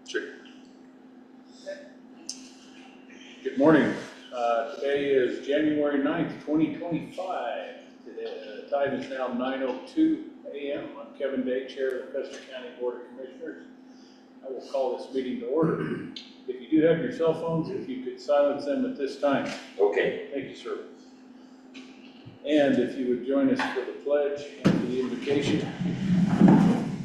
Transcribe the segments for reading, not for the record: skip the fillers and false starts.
Sure. Good morning. Today is January 9th, 2025. The time is now 9:02 a.m. I'm Kevin Day, Chair of the Custer County Board of Commissioners. I will call this meeting to order. If you do have your cell phones, if you could silence them at this time. Okay. Thank you, sir. And if you would join us for the pledge and the invocation.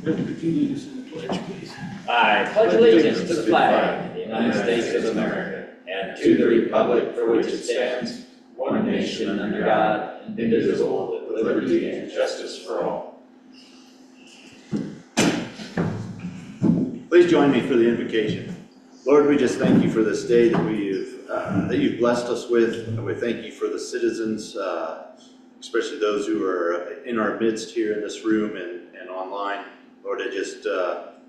Bill, could you lead us in the pledge, please? I pledge allegiance to the flag of the United States of America and to the republic for which it stands, one nation under God, indivisible, with liberty and justice for all. Please join me for the invocation. Lord, we just thank you for this day that you've blessed us with. And we thank you for the citizens, especially those who are in our midst here in this room and online. Lord, I just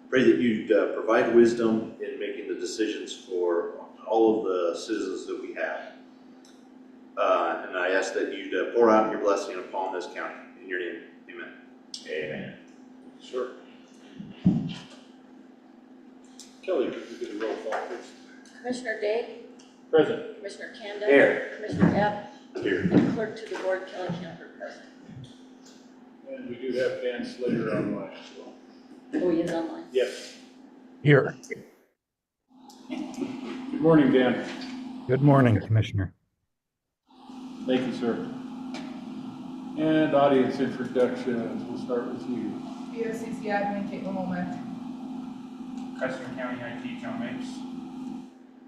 pray that you'd provide wisdom in making the decisions for all of the citizens that we have. And I ask that you'd pour out your blessing upon this county. In your name, amen. Amen. Sure. Kelly, could you get a roll call, please? Commissioner Day, Present. Commissioner Kanda. Here. Commissioner Epp, Here. and Clerk to the Board, Kelly Camper, present. And we do have Dan Slater online as well. Oh, he is online. Yes. Here. Good morning, Dan. Good morning, Commissioner. Thank you, sir. And audience introductions. We'll start with you. BOCC admin Caitlin Womack. Custer County IT John Mapes.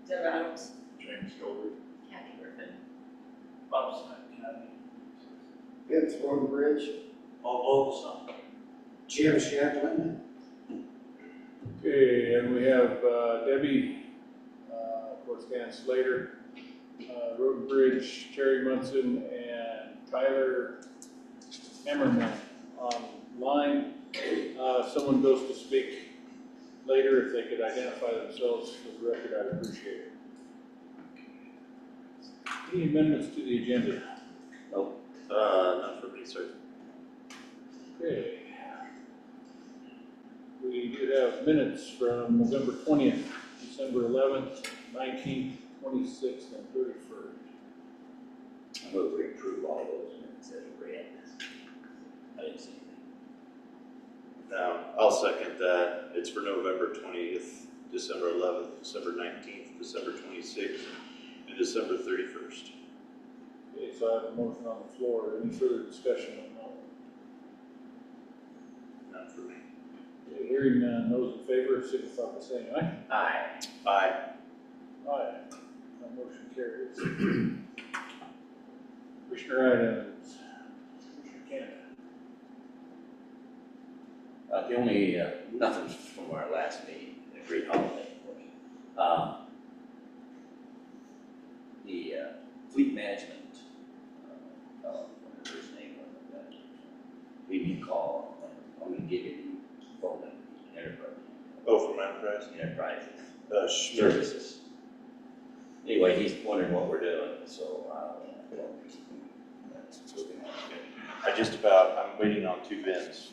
Deb Adams. James Gilbert. Kathy Griffin. Bob Smith County. Vince Bridge. Paul Olson. Jim Shacklin. Okay, and we have Debbie, of course, Dan Slater, Road and Bridge, Terry Munson, and Tyler Hammerman online. If someone goes to speak later, if they could identify themselves for the record, I'd appreciate it. Any amendments to the agenda? Nope. Not for me, sir. Okay. We do have minutes from November 20th, December 11th, 19th, 26th, and 31st. I move we approve all those minutes as read. I didn't see anything. I'll second that. It's for November 20th, December 11th, December 19th, December 26th, and December 31st. Okay, so I have a motion on the floor. Any further discussion on that one? None for me. Okay, hearing none, those in favor signify by saying aye. Aye. Aye. Aye. That motion carries. Commissioner items. Commissioner Kanda. The only, nothing from our last meeting, a great holiday, of course. The fleet management, whatever his name was, gave me a call. I'm gonna give you the phone number, Enterprise. Oh, from Enterprise? Enterprise Sure. Services. Anyway, he's wondering what we're doing, so, I'm waiting on 2 bins.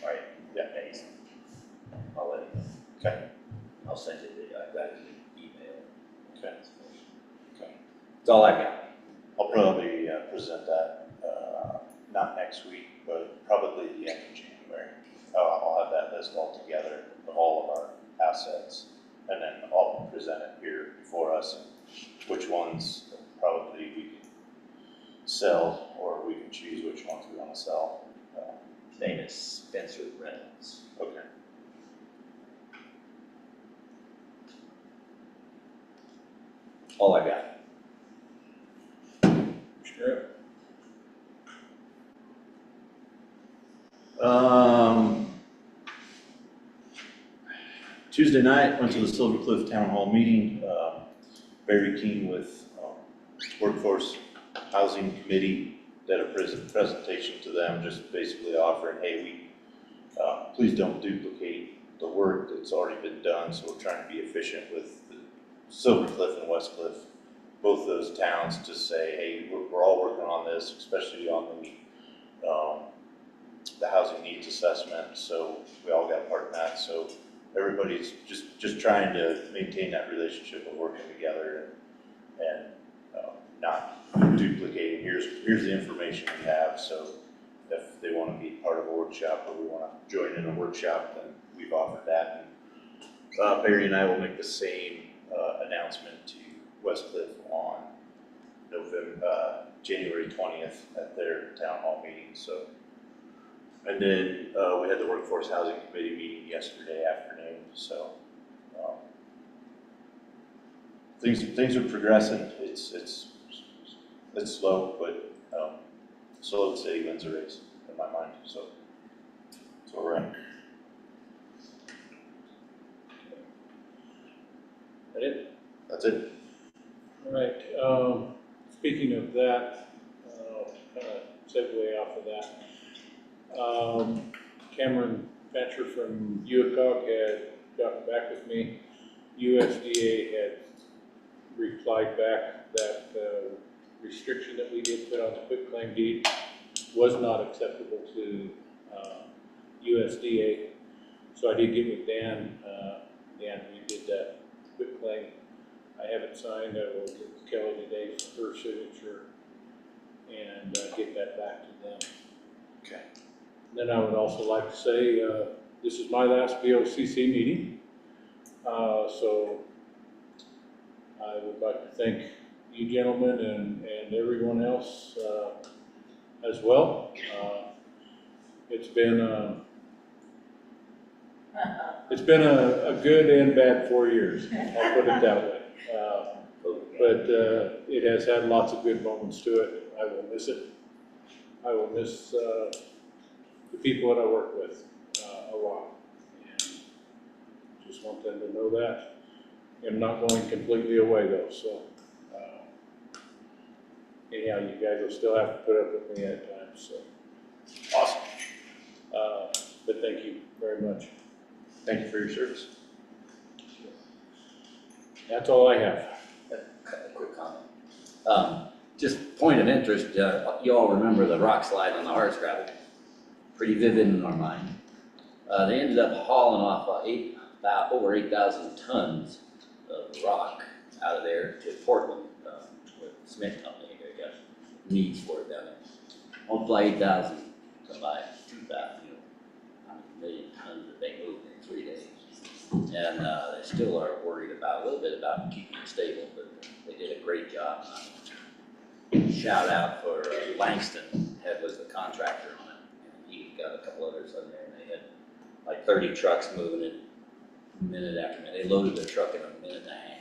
all right, yeah, thanks. I'll let you know. Okay. I'll send you I've got an email. Okay. Okay. That's all I got. I'll probably present that, not next week, but probably the end of January. I'll have that list all together of all of our assets, and then I'll present it here before us, and which ones probably we can sell, or we can choose which ones we want to sell. His name is Spencer Reynolds. Okay. All I got. Sure. Tuesday night, went to the Silver Cliff Town Hall meeting, very keen with Workforce Housing Committee, did a presentation to them, just basically offering, hey, please don't duplicate the work that's already been done, so we're trying to be efficient with the Silver Cliff and West Cliff, both those towns, to say, hey, we're all working on this, especially on the the housing needs assessment, so we all got part in that, so everybody's just trying to maintain that relationship of working together and not duplicating, here's the information we have, so if they want to be part of a workshop or we want to join in a workshop, then we've offered that. And Barry and I will make the same announcement to Westcliff on January 20th at their town hall meeting, so. And then we had the Workforce Housing Committee meeting yesterday afternoon, so things are progressing. It's slow, but slow and steady wins the race in my mind, so it's all right. That it? That's it. All right, speaking of that, kind of segue off of that. Cameron Fancher from UOCC had gotten back with me. USDA had replied back that restriction that we did put on the quitclaim deed was not acceptable to USDA. So I did get with Dan. Dan redid that quitclaim. I have it signed. I will get to Kelly today for her signature and get that back to them. Okay. Then I would also like to say, this is my last BOCC meeting. So I would like to thank you gentlemen and everyone else as well. It's been a good and bad 4 years, I'll put it that way. But it has had lots of good moments to it. I will miss it. I will miss the people that I work with a lot. And just want them to know that. I'm not going completely away though, so anyhow, you guys will still have to put up with me at times, so. Awesome. But thank you very much. Thank you for your service. That's all I have. A quick comment. Just point of interest, you all remember the rock slide on the hardscrabble? Pretty vivid in our mind. They ended up hauling off over 8,000 tons of rock out of there to Portland with the cement company. They got needs for it down there. Multiply 8,000 to buy 2,000, how many million tons that they moved in 3 days. And they still are worried a little bit about keeping it stable, but they did a great job. Shout out for Langston, was the contractor on it. And he got a couple others on there, and they had like 30 trucks moving it minute after minute. They loaded the truck in a minute and a half.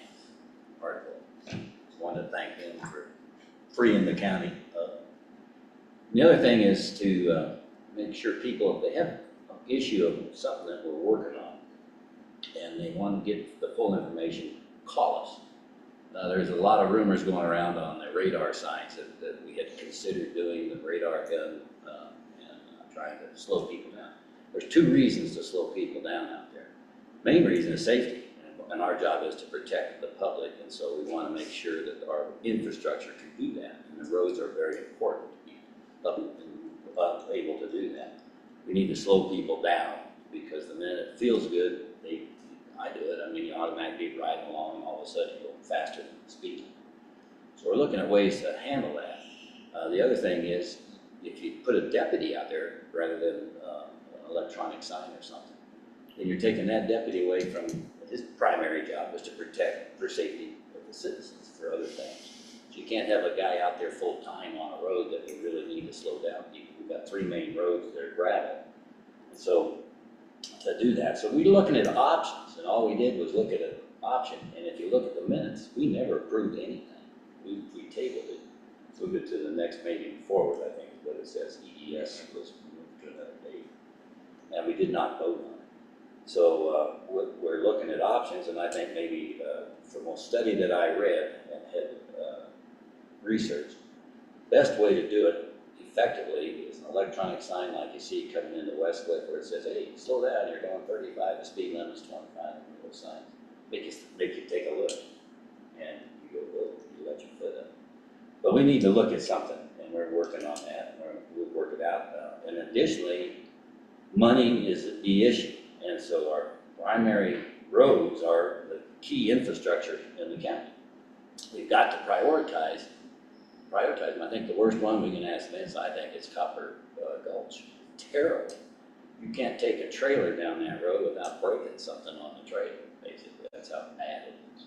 Article. Just wanted to thank them for freeing the county up. The other thing is to make sure people, if they have an issue of something that we're working on, and they want to get the full information, call us. Now, there's a lot of rumors going around on the radar signs that we had considered doing the radar gun and trying to slow people down. There's 2 reasons to slow people down out there. Main reason is safety, and our job is to protect the public, and so we want to make sure that our infrastructure can do that, and the roads are very important to be able to do that. We need to slow people down, because the minute it feels good, I do it. I mean, you automatically riding along, and all of a sudden you go faster than speed. So we're looking at ways to handle that. The other thing is, if you put a deputy out there rather than an electronic sign or something, then you're taking that deputy away from his primary job, is to protect for safety of the citizens for other things. So you can't have a guy out there full time on a road that we really need to slow down people. We've got 3 main roads that are gravel. And so to do that. So we're looking at options, and all we did was look at an option. And if you look at the minutes, we never approved anything. We tabled it, moved it to the next meeting forward, I think is what it says. EES was moved to another date. And we did not vote on it. So we're looking at options, and I think maybe from a study that I read and had researched, best way to do it effectively is an electronic sign like you see coming into Westcliff, where it says, hey, slow down, you're going 35, the speed limit's 25, those signs. Make you take a look, and you go, whoa, you let your foot up. But we need to look at something, and we're working on that, and we'll work it out. And additionally, money is the issue. And so our primary roads are the key infrastructure in the county. We've got to prioritize them. I think the worst one we can ask Vince, I think, is Copper Gulch. Terrible. You can't take a trailer down that road without breaking something on the trailer, basically. That's how bad it is.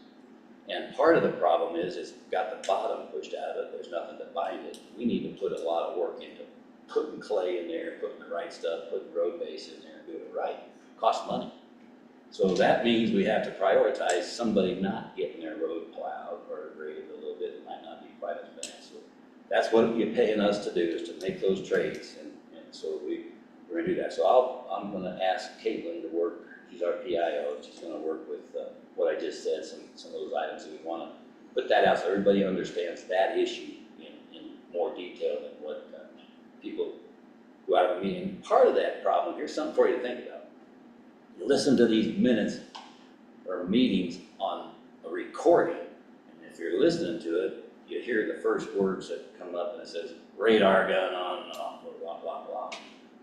And part of the problem is it's got the bottom pushed out of it. There's nothing to bind it. We need to put a lot of work into putting clay in there, putting the right stuff, putting road base in there and doing it right. Costs money. So that means we have to prioritize somebody not getting their road plowed or graded a little bit. It might not be quite as bad. So that's what you're paying us to do, is to make those trades. And so we're going to do that. So I'm going to ask Caitlin to work. She's our PIO. She's going to work with what I just said, some of those items that we want to put that out so everybody understands that issue in more detail than what people who out of a meeting. Part of that problem, here's something for you to think about. You listen to these minutes or meetings on a recording, and if you're listening to it, you hear the first words that come up and it says, radar gun on and off, blah, blah, blah.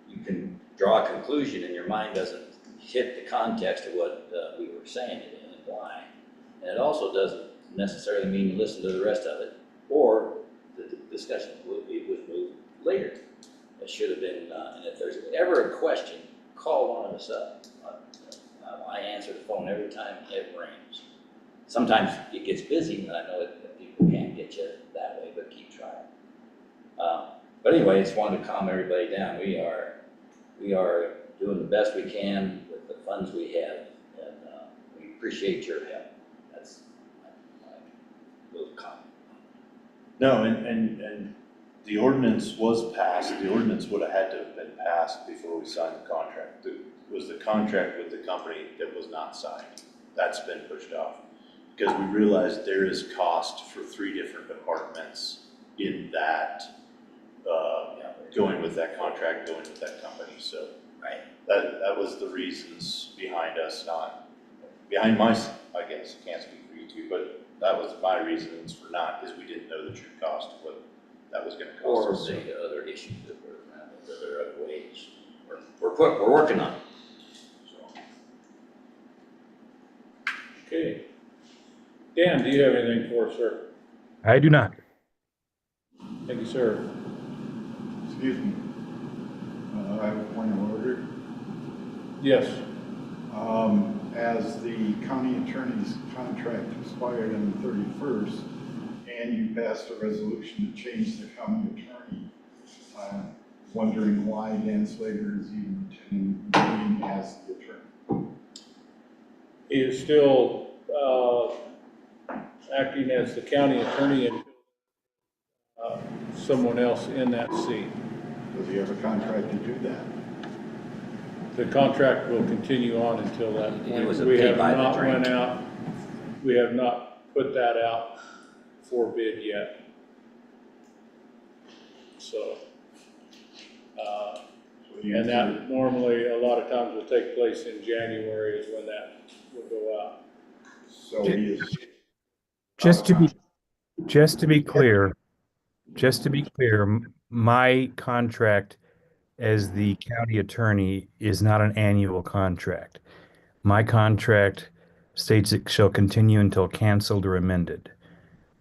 You can draw a conclusion and your mind doesn't hit the context of what we were saying it in and why. And it also doesn't necessarily mean you listen to the rest of it, or the discussion was moved later. It should have been, and if there's ever a question, call one of us up. I answer the phone every time it rings. Sometimes it gets busy, and I know that people can't get you that way, but keep trying. But anyway, just wanted to calm everybody down. We are doing the best we can with the funds we have, and we appreciate your help. That's my little comment. No, and the ordinance was passed. The ordinance would have had to have been passed before we signed the contract. It was the contract with the company that was not signed. That's been pushed off because we realized there is cost for 3 different departments in that, going with that contract, going with that company. So Right. that was the reasons behind us not, behind my, I guess, I can't speak for you two, but that was my reasons for not, is we didn't know the true cost of what that was gonna Or cost us. the other issues that were around, that there are other ways. We're working on it. So. Okay. Dan, do you have anything for us, sir? I do not. Thank you, sir. Excuse me. I have a point of order. Yes. As the county attorney's contract expired on the 31st, and you passed a resolution to change the county attorney, wondering why Dan Slater is even attending as the attorney. He is still acting as the county attorney until someone else in that seat. Does he have a contract to do that? The contract will continue on until that It point. was a We pay have by the not drink. went out, we have not put that out for bid yet. So, and that normally, a lot of times will take place in January is when that will go out. So he is. Just to be clear, my contract as the county attorney is not an annual contract. My contract states it shall continue until canceled or amended.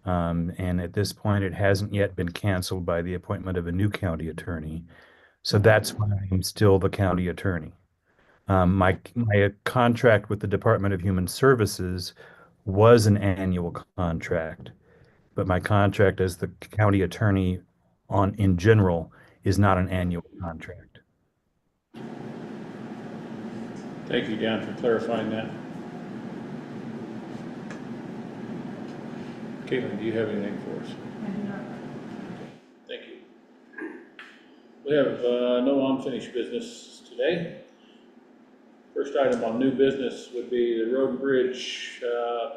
And at this point, it hasn't yet been canceled by the appointment of a new county attorney. So that's why I'm still the county attorney. My contract with the Department of Human Services was an annual contract, but my contract as the county attorney in general is not an annual contract. Thank you, Dan, for clarifying that. Caitlin, do you have anything for us? I do not. Thank you. We have no unfinished business today. First item on new business would be the road and bridge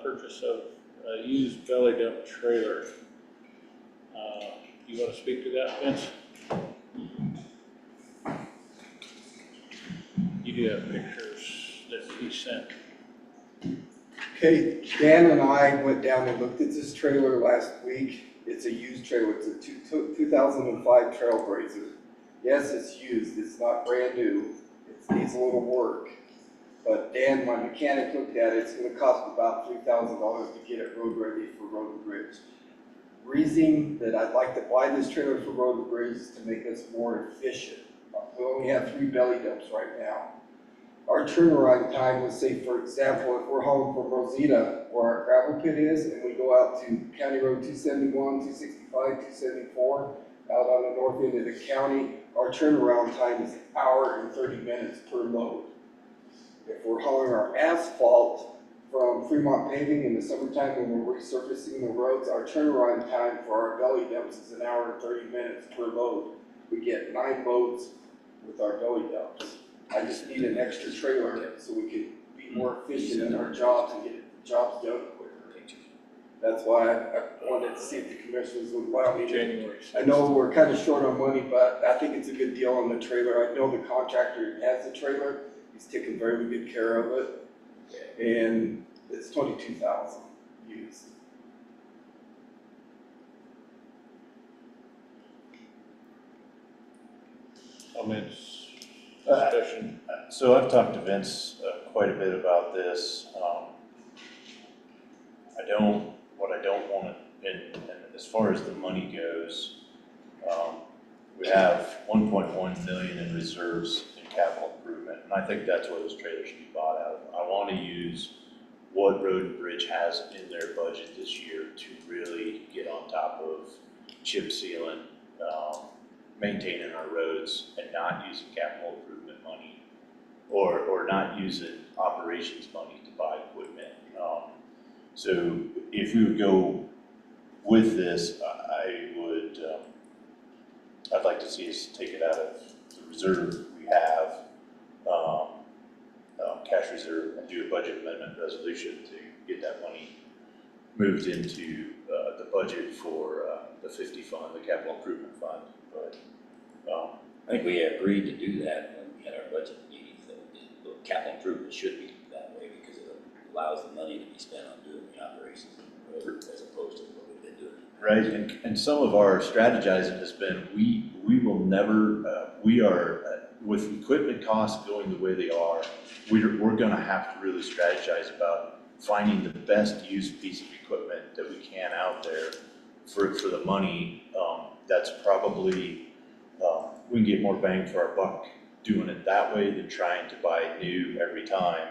purchase of a used belly dump trailer. You want to speak to that, Vince? You do have pictures that he sent. Okay, Dan and I went down and looked at this trailer last week. It's a used trailer. It's a 2005 Trailblazer. Yes, it's used. It's not brand new. It needs a little work. But Dan, my mechanic, looked at it, it's gonna cost about $3,000 to get it road ready for road and bridge. Reason that I'd like to buy this trailer for road and bridge is to make us more efficient. We only have 3 belly dumps right now. Our turnaround time, let's say for example, if we're hauling from Rosita, where our gravel pit is, and we go out to County Road 271, 265, 274, out on the north end of the county, our turnaround time is 1 hour and 30 minutes per load. If we're hauling our asphalt from Fremont Paving in the summertime when we're resurfacing the roads, our turnaround time for our belly dumps is 1 hour and 30 minutes per load. We get 9 loads with our belly dumps. I just need an extra trailer so we can be more efficient in our jobs and get the jobs done quicker. That's why I wanted to see if the commissioners would allow me to. January. I know we're kind of short on money, but I think it's a good deal on the trailer. I know the contractor has the trailer. He's taken very good care of it. And it's 22,000 used. Comments, discussion? So I've talked to Vince quite a bit about this. What I don't want to, and as far as the money goes, we have 1.1 million in reserves in capital improvement, and I think that's where this trailer should be bought out of. I want to use what Road and Bridge has in their budget this year to really get on top of chip sealing, maintaining our roads, and not using capital improvement money or not using operations money to buy equipment. So if we would go with this, I'd like to see us take it out of the reserve we have, cash reserve, and do a budget amendment resolution to get that money moved into the budget for the 50 fund, the capital improvement fund. But I think we agreed to do that when we had our budget meetings, that the capital improvement should be that way because it allows the money to be spent on doing the operations of the road as opposed to what we've been doing. right, and some of our strategizing has been we will never we are with equipment costs going the way they are, we're going to have to really strategize about finding the best used piece of equipment that we can out there for the money. That's probably we can get more bang for our buck doing it that way than trying to buy new every time.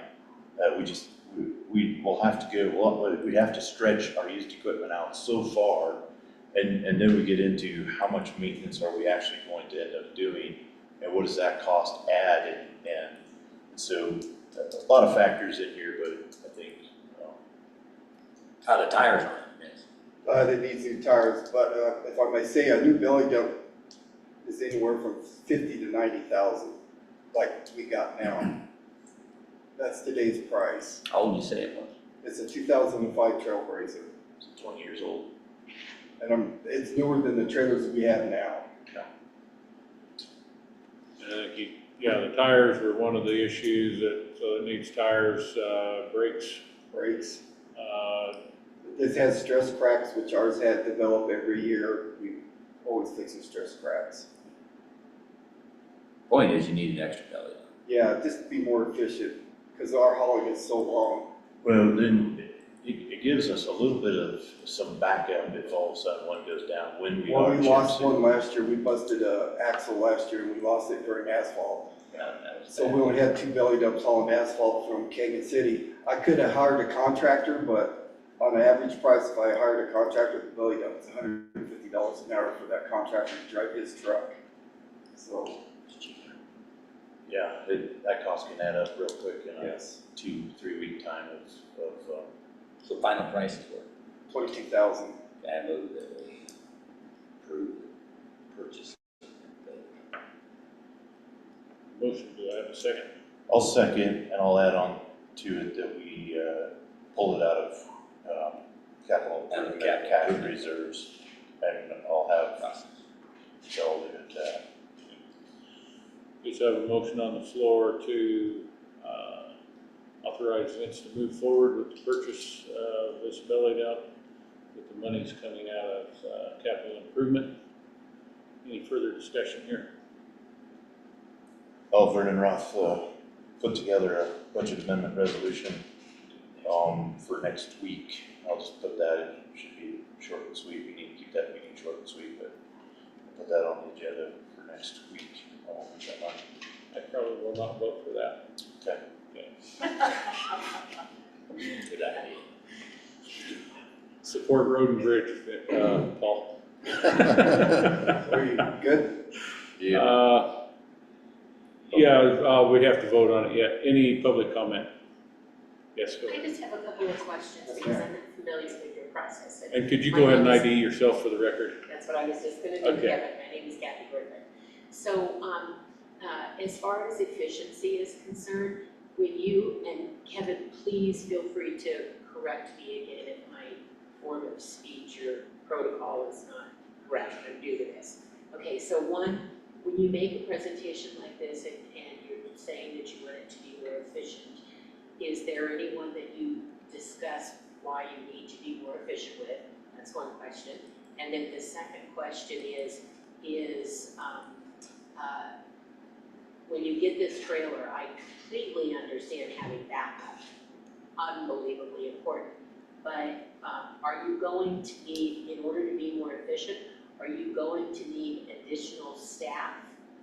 We will have to go, well, we have to stretch our used equipment out so far, and then we get into how much maintenance are we actually going to end up doing, and what does that cost add, and so a lot of factors in here, but I think. How the tires on it, yes. They need new tires, but if I may say, a new belly dump is anywhere from 50 to 90,000, like we got now. That's today's price. How old you say it was? It's a 2005 Trailblazer, It's 20 years old. and it's newer than the trailers we have now. Yeah, the tires were one of the issues so it needs tires, brakes. Brakes. Uh, This has stress cracks, which ours had developed every year. We always fix the stress cracks. Point is, you need an extra belly. Yeah, just to be more efficient, because our hauling is so long. Well, then it gives us a little bit of some backup if all of a sudden one goes down when we Well, are we lost chip sealing. one last year. We busted a axle last year, and we lost it during asphalt. That was So bad. we only had 2 belly dumps hauling asphalt from Canyon City. I could have hired a contractor, but on the average price, if I hired a contractor with a belly dump, it's $150 an hour for that contractor to drive his truck. So, Yeah, that cost can add up real quick in a yes, 2-3 week time of So final prices were, 22,000. I move that we approve the purchase. Motion, do I have a second? I'll second, and I'll add on to it that we pull it out of capital Out of improvement capital. cash reserves, and I'll have, so I'll leave it at that. Just have a motion on the floor to authorize Vince to move forward with the purchase of this belly dump, with the monies coming out of capital improvement. Any further discussion here? Vernon Roth, put together a budget amendment resolution, for next week. I'll just put that in, should be short and sweet. We need to keep that meeting short and sweet, but I'll put that on the agenda for next week. I probably will not vote for that. Okay. Good idea. Support road and bridge, Paul. Are you good? Yeah, we have to vote on it yet. Any public comment? Yes, go I ahead. just have a couple of questions because I'm not familiar with your process. And could you go ahead and ID yourself for the record? That's what I was just gonna do, Okay. Kevin. My name is Kathy Griffin. So, as far as efficiency is concerned, when you, and Kevin, please feel free to correct me again if my form of speech or protocol is not correct. I'm new to this. Okay, so one, when you make a presentation like this and you're saying that you want it to be more efficient, is there anyone that you discuss why you need to be more efficient with? That's one question. And then the second question is when you get this trailer, I completely understand having backup, unbelievably important. But are you going to need, in order to be more efficient, are you going to need additional staff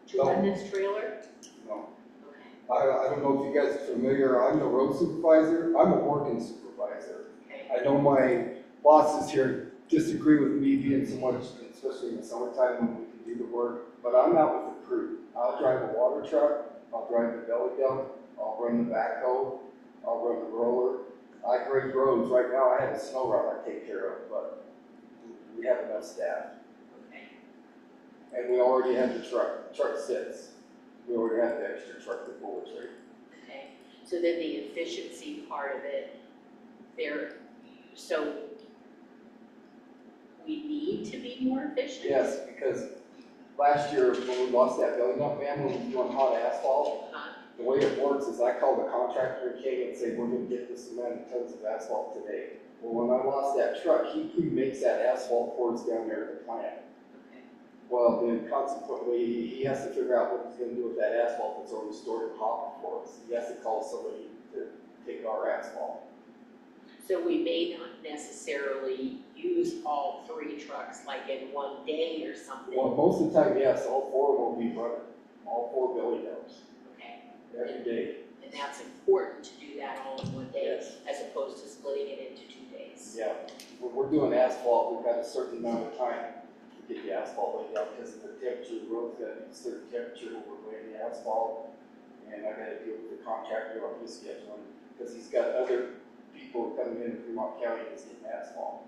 to run this trailer? No. Okay. I don't know if you guys are familiar, I'm the road supervisor, I'm a working supervisor. Okay. I know my bosses here disagree with me being so much, especially in the summertime when we can do the work, but I'm out with the crew. I'll drive a water truck, I'll drive the belly dump, I'll run the backhoe, I'll run the roller. I grade roads, right now I have a snow route I take care of, but we have enough staff. Okay. And we already have the truck sits. We already have the extra truck to pull the trailer. Okay, so then the efficiency part of it, so we need to be more efficient? Yes, because last year when we lost that belly dump van, when we were doing hot asphalt, the way it works is I called the contractor and came and said, we're gonna get this cement and tons of asphalt today. Well, when I lost that truck, he makes that asphalt for us down there at the plant. Okay. Well, then consequently, he has to figure out what he's gonna do with that asphalt that's already stored in hopper for us. He has to call somebody to take our asphalt. So we may not necessarily use all 3 trucks like in one day or something? Well, most of the time, yes, all 4 will be running, all 4 belly dumps, Okay, every day. and that's important to do that all in one day Yes. as opposed to splitting it into 2 days? Yeah, when we're doing asphalt, we've got a certain amount of time to get the asphalt laid down because of the temperature, the road's got to be a certain temperature when we're laying the asphalt. And I gotta deal with the contractor on his schedule, because he's got other people coming in from Fremont County that's getting asphalt.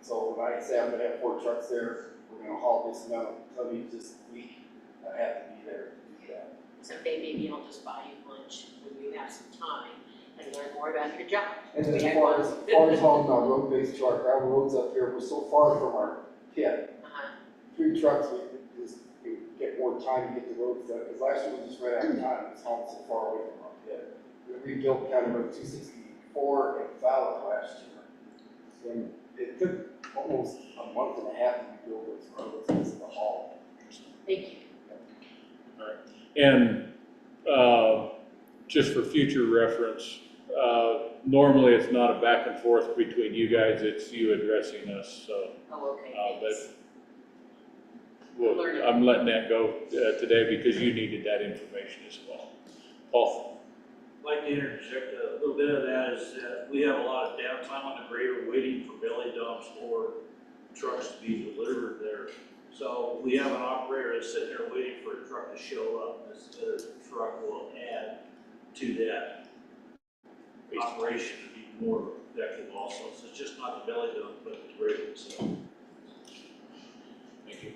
So when I say I'm gonna have 4 trucks there, we're gonna haul this amount of tonnage this week, I have to be there to do that. Someday maybe I'll just buy you lunch when you have some time and learn more about your job. And then We as had far one. as hauling our road base to our gravel roads up here, we're so far from our pit. Uh-huh. 3 trucks, we get more time to get the roads done, because last year we just ran out of time, it's hauling so far away from our pit. We rebuilt County Road 264 and Fowler last year. And it took almost a month and a half to rebuild those roads, because of the haul. Thank you. And just for future reference, normally it's not a back and forth between you guys, it's you addressing us, so. Oh, okay, But thanks. I'm letting that go today because you needed that information as well. Paul? I'd like to interject a little bit of that is that we have a lot of downtime on the grader waiting for belly dumps or trucks to be delivered there. So we have an operator that's sitting there waiting for a truck to show up. This other truck will add to that operation to be more effective also. So it's just not the belly dump, but the grader itself. Thank you.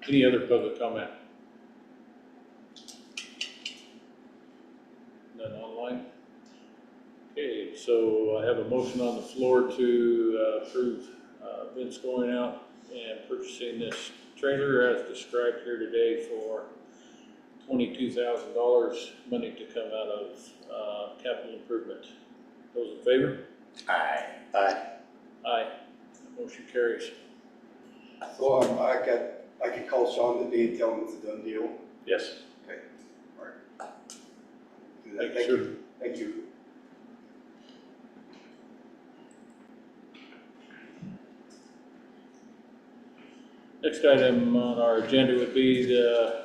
Any other public comment? None online? Okay, so I have a motion on the floor to approve Vince going out and purchasing this trailer as described here today for $22,000, money to come out of capital improvement. Those in favor? Aye. Aye. Aye. Motion carries. So I could call Sean today and tell him it's a done deal. Yes. Okay, all right. Thank you, Thank sir. you. Thank you. Next item on our agenda would be the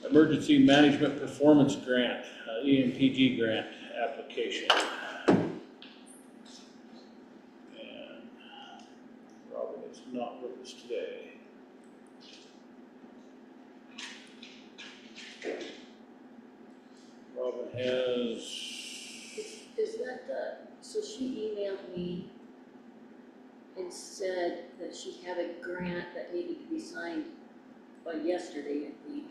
Emergency Management Performance Grant, EMPG grant application. And Robin is not with us today. Robin has, Is that so she emailed me and said that she had a grant that needed to be signed by yesterday, I think.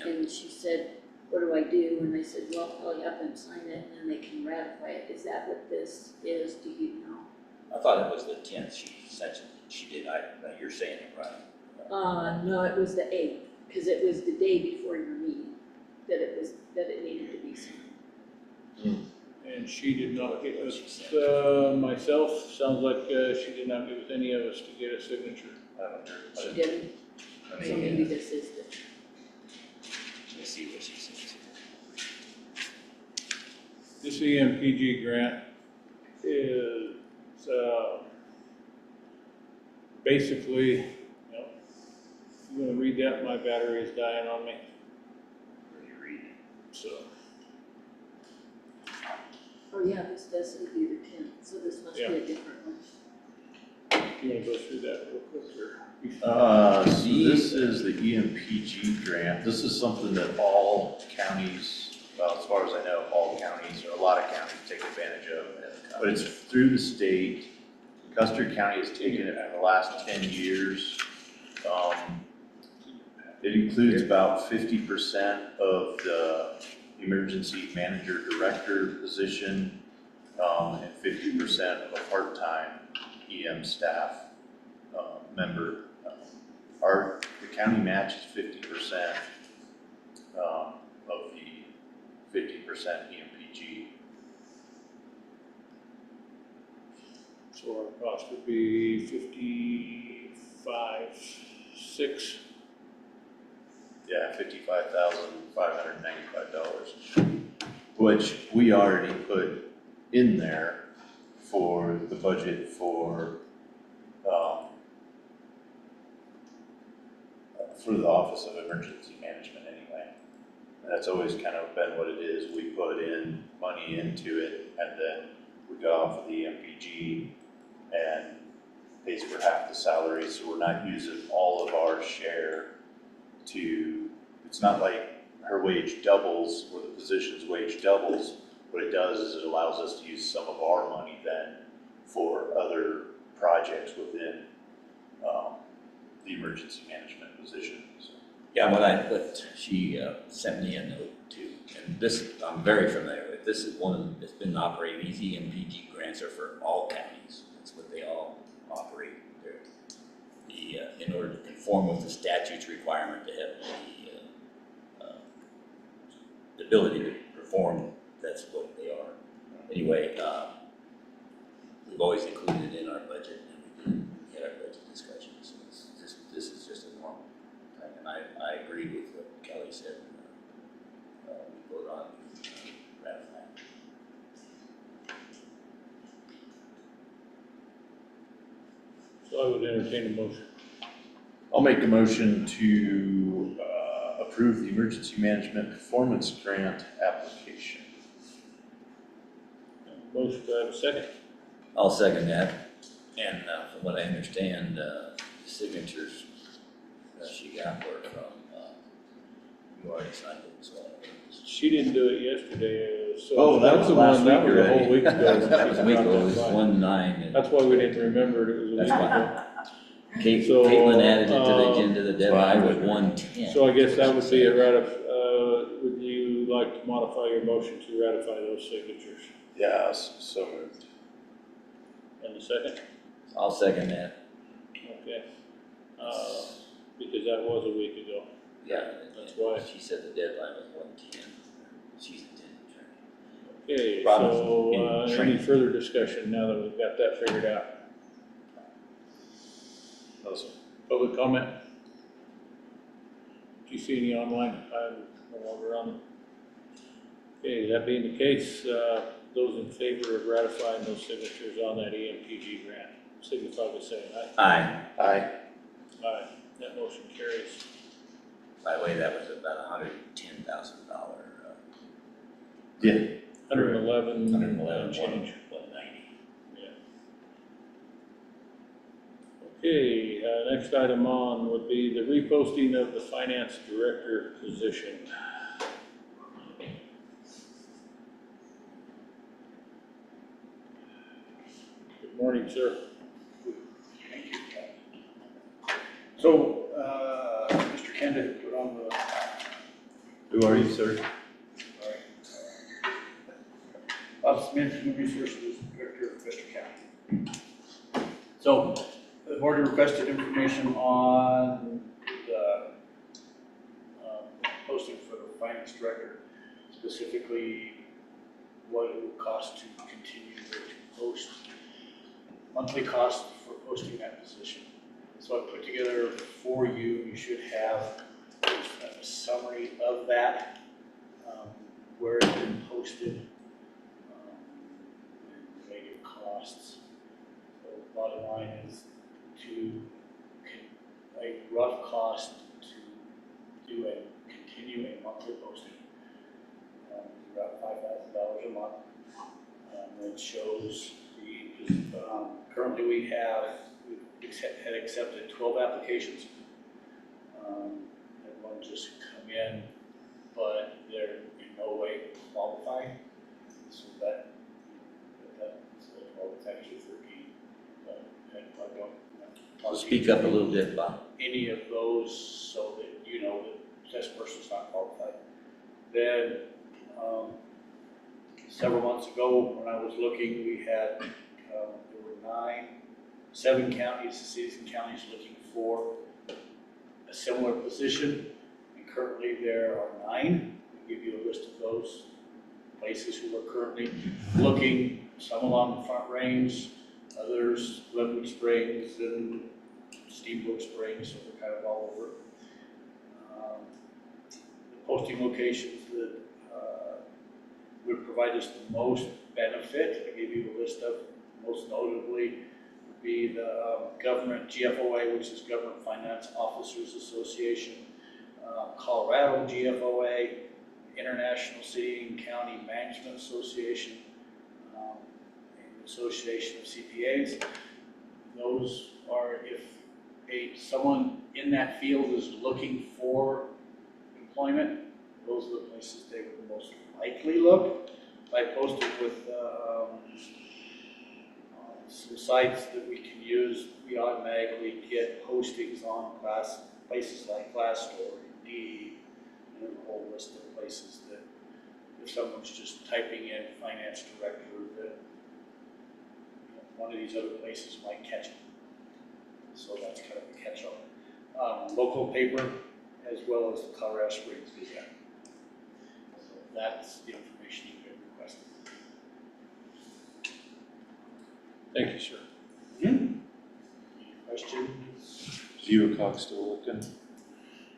And she said, what do I do? And I said, well, I'll have them sign it and then they can ratify it. Is that what this is? Do you know? I thought it was the 10th she did, you're saying it right. No, it was the 8th, because it was the day before your meeting that it needed to be signed. and she did not get with myself. Sounds like she did not get with any of us to get a signature. She didn't? Let So me, maybe this is the. let me see what she says. This EMPG grant is basically, you know, you want to read that? My battery is dying on me. Where do you read it? So, Oh, yeah, this does say be the 10th, so this must be Yeah. a different one. you want to go through that real quick, or? So this is the EMPG grant. This is something that all counties, well, as far as I know, all counties, or a lot of counties take advantage of. But it's through the state. Custer County has taken it for the last 10 years. It includes about 50% of the emergency manager director position, and 50% of a part-time EM staff member. The county matches 50% of the 50% EMPG. So our cost would be 55,600. Yeah, $55,595, which we already put in there for the budget for the Office of Emergency Management anyway. And that's always kind of been what it is. We put in money into it and then we go off of the MPG and pays for half the salary, so we're not using all of our share to, it's not like her wage doubles or the position's wage doubles. What it does is it allows us to use some of our money then for other projects within the emergency management position. So, Yeah, she sent me a note too, and this, I'm very familiar with. This is one that's been operating. These EMPG grants are for all counties. That's what they all operate. In order to conform with the statute's requirement to have the ability to perform, that's what they are. Anyway, we've always included it in our budget, and we had our budget discussions. This is just a normal thing, and I agree with what Kelly said. We vote on ratifying. So I would entertain a motion. I'll make a motion to approve the emergency management performance grant application. Motion, do I have a second? I'll second that, and from what I understand, the signatures she got were from, you already signed it, so. She didn't do it yesterday, so. Oh, that was the last one, that week was a whole already. week ago. That was a week ago, it was That's 1/9. why we didn't remember it, it was a week That's ago. So, Caitlin added it to the agenda, the deadline was 1/10. So I guess that would be would you like to modify your motion to ratify those signatures? Yeah, so moved. And the second? I'll second that. Okay. Because that was a week ago. Yeah. That's why. She said the deadline was 1/10. She's a 10 attorney. Okay, Robin's so, in any training. further discussion now that we've got that figured out? Awesome. Public comment? Do you see any online? I'm no longer on. Okay, that being the case, those in favor of ratifying those signatures on that EMPG grant, signify by saying aye. Aye. Aye. Aye, that motion carries. By the way, that was about $110,000. Yeah. 111. 111, change. 190. Yeah. Okay, next item on would be the reposting of the finance director position. Good morning, sir. So, Mr. Kenda put on the, Who are you, sir? Bob Smith, Human Resources Director of Custer County. So, the board requested information on the posting for the finance director, specifically what it would cost to continue to post, monthly cost for posting that position. So I put together for you, you should have a summary of that, where it's been posted, and related costs. So the bottom line is a rough cost to do continue a monthly posting. About $5,000 a month. It shows currently we had accepted 12 applications. Everyone just come in, but they're in no way qualified. So that's 12, it's actually 13. But I don't So speak up a little bit, Bob. any of those so that you know that this person's not qualified. Then, several months ago, when I was looking, we had, there were 7 counties, cities and counties looking for a similar position. And currently there are 9. I'll give you a list of those places who are currently looking, some along the Front Range, others Glenwood Springs and Steamboat Springs, so they're kind of all over. The posting locations that would provide us the most benefit, I gave you a list of, most notably would be the government GFOA, which is Government Finance Officers Association, Colorado GFOA, International City and County Management Association, and Association of CPAs. Those are, if someone in that field is looking for employment, those are the places they would most likely look. I posted with some sites that we can use. We automatically get postings on places like Glassdoor, Indeed, and a whole list of places that if someone's just typing in finance director, that one of these other places might catch it. So that's kind of a catch-all. Local paper, as well as the Colorado Springs Gazette. So that's the information you've been requested. Thank you, sir. Any questions? Is you and Cox still looking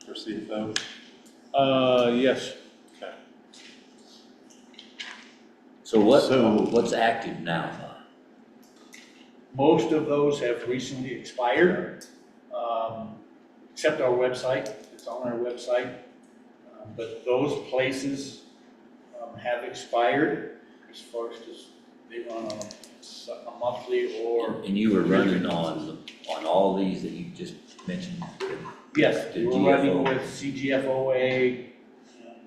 for CFO? Yes. Okay. So what's active now? Most of those have recently expired, except our website. It's on our website. But those places have expired as far as they run on a monthly or. And you were running on all these that you just mentioned? Yes, The we're running GFO. with CGFOA,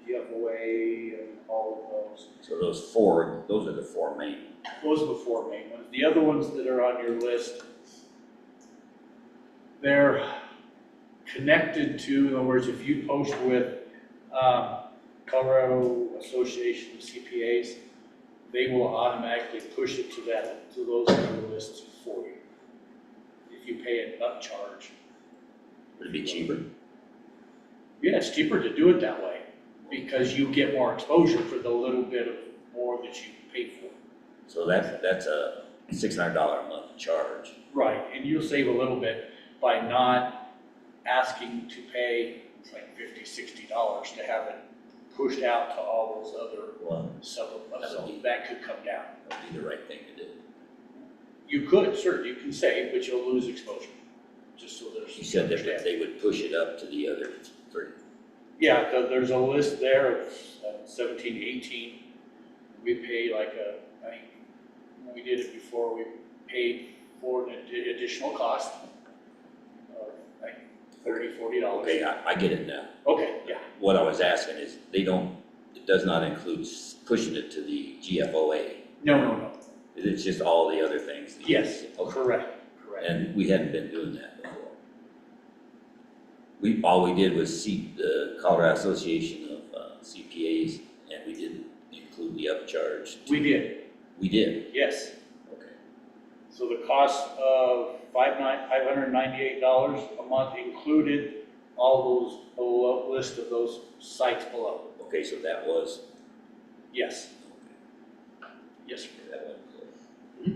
GFOA, and all of those. So those are the 4 main. Those are the 4 main ones. The other ones that are on your list, they're connected to, in other words, if you post with Colorado Association of CPAs, they will automatically push it to those other lists for you. If you pay an upcharge. Would it be cheaper? Yeah, it's cheaper to do it that way because you get more exposure for the little bit of more that you pay for. So that's a $600 a month charge. Right, and you'll save a little bit by not asking to pay like $50, $60 to have it pushed out to all those other Well, supplements, so that could come down. that'd be the right thing to do. You could, sure, you can save, but you'll lose exposure, just so there's. You said that understand. they would push it up to the other three. Yeah, there's a list there of 17, 18. We pay like I think, when we did it before, we paid for an additional cost of like $30, $40. Okay, I get it now. Okay, yeah. What I was asking is, it does not include pushing it to the GFOA. No. It's just all the other things. that you- Yes, Okay. correct. And we hadn't been doing that before. All we did was see the Colorado Association of CPAs, and we didn't include the upcharge. We did, We did, yes. okay. So the cost of $598 a month included all those, below, list of those sites below. Okay, so that was, Yes. Yes, sir. that wasn't clear.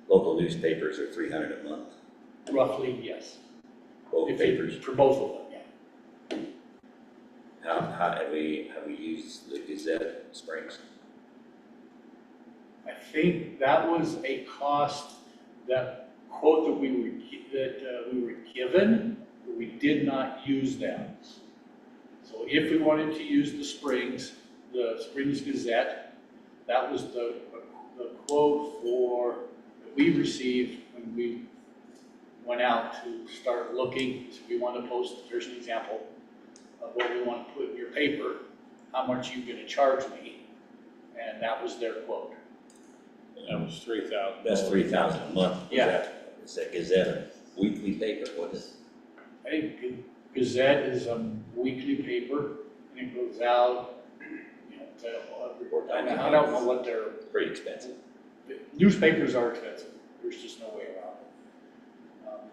Local newspapers are 300 a month, Roughly, yes. both If papers. For both of them, yeah. How have we used the Gazette Springs? I think that was a cost, that quote that we were given, but we did not use them. So if we wanted to use the Springs Gazette, that was the quote that we received when we went out to start looking. So we want to post, here's an example of what we want to put in your paper, how much you gonna charge me, and that was their quote. That was $3,000. That's 3,000 a month. Yeah. Is that Gazette a weekly paper? What is? I think Gazette is a weekly paper, and it goes out, I don't know what their, Pretty expensive. newspapers are expensive, there's just no way around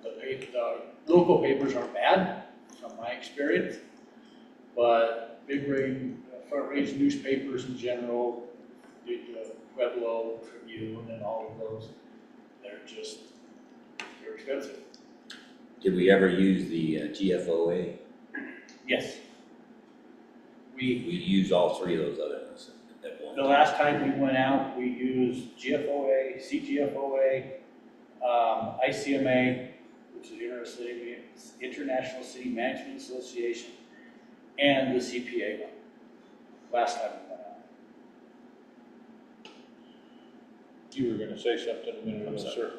it. The local papers aren't bad, from my experience, but big rain, front range newspapers in general, the Pueblo, Tribune, and all of those, they're expensive. Did we ever use the GFOA? Yes. We used all three of those other ones at one The time. last time we went out, we used GFOA, CGFOA, ICMA, which is International City Management Association, and the CPA one, last time we went out. You were gonna say something a minute ago, sir.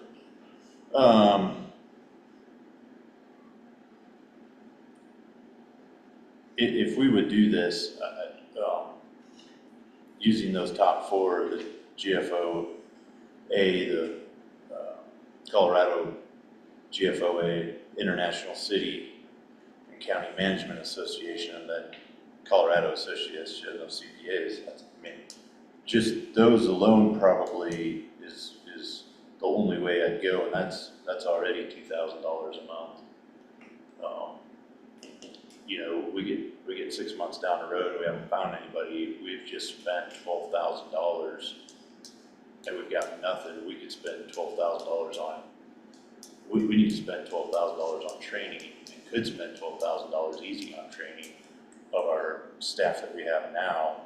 If we would do this, using those top four, the GFOA, the Colorado GFOA, International City and County Management Association, and then Colorado Association of CPAs, just those alone probably is the only way I'd go, and that's already $2,000 a month. We get 6 months down the road and we haven't found anybody, we've just spent $12,000 and we've got nothing. We could spend $12,000 on, we need to spend $12,000 on training, and could spend $12,000 easy on training of our staff that we have now.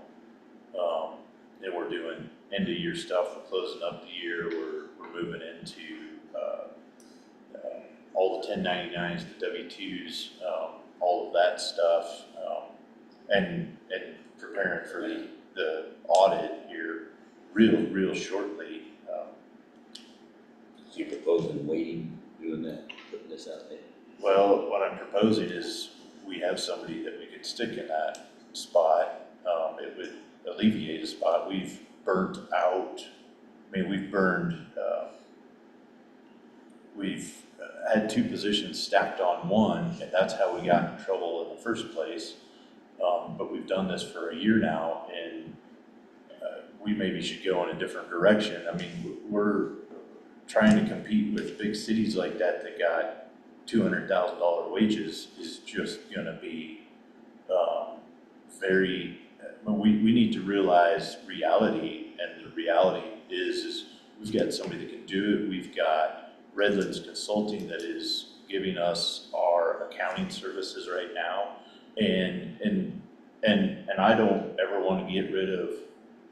And we're doing end of year stuff, we're closing up the year, we're moving into all the 1099s, the W-2s, all of that stuff, and preparing for the audit here real shortly. You proposing waiting, doing that, putting this out there? Well, what I'm proposing is we have somebody that we could stick in that spot. It would alleviate a spot. We've burnt out, we've had two positions stacked on one, and that's how we got in trouble in the first place. But we've done this for a year now, and we maybe should go in a different direction. We're trying to compete with big cities like that got $200,000 wages is just gonna be we need to realize reality, and the reality is we've got somebody that can do it. We've got Redlands Consulting that is giving us our accounting services right now. And I don't ever want to get rid of